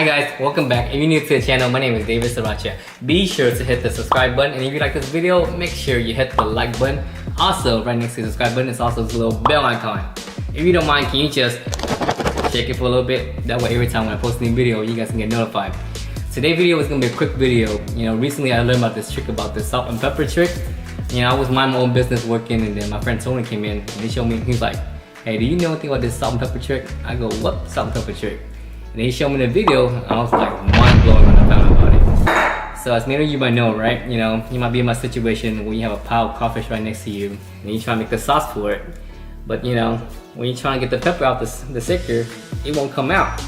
Hi guys, welcome back. If you're new to the channel, my name is David Sriracha. Be sure to hit the subscribe button, and if you like this video, make sure you hit the like button. Also, right next to the subscribe button is also this little bell icon. If you don't mind, can you just shake it for a little bit? That way every time when I post a new video, you guys can get notified. Today's video is gonna be a quick video. You know, recently I learned about this trick, about the salt and pepper trick. You know, I was minding my own business working, and then my friend Tony came in and he showed me, he's like, hey, do you know anything about this salt and pepper trick? I go, what salt and pepper trick? And he showed me the video, and I was like mind blown when I found out about it. So as many of you might know, right? You know, you might be in my situation where you have a pile of crawfish right next to you, and you try to make the sauce for it. But you know, when you're trying to get the pepper out the shaker, it won't come out.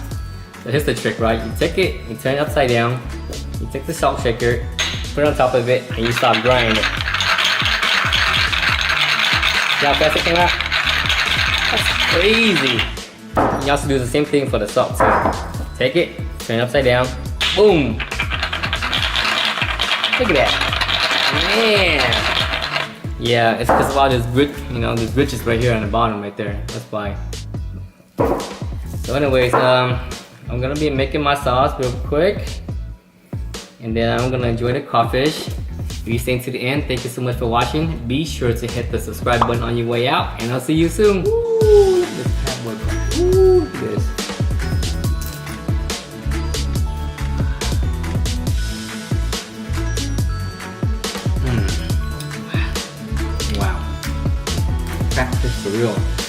So here's the trick, right? You take it, you turn it upside down, you take the salt shaker, put it on top of it, and you start grinding it. See how fast it came out? That's crazy. You also do the same thing for the salt. So take it, turn it upside down, boom! Look at that, man! Yeah, it's because of all this grit, you know, this ridges right here on the bottom right there. That's why. So anyways, I'm gonna be making my sauce real quick, and then I'm gonna enjoy the crawfish. If you stay to the end, thank you so much for watching. Be sure to hit the subscribe button on your way out, and I'll see you soon. Woo! This cat boy. Woo! Look at this. Wow. Crackfish for real.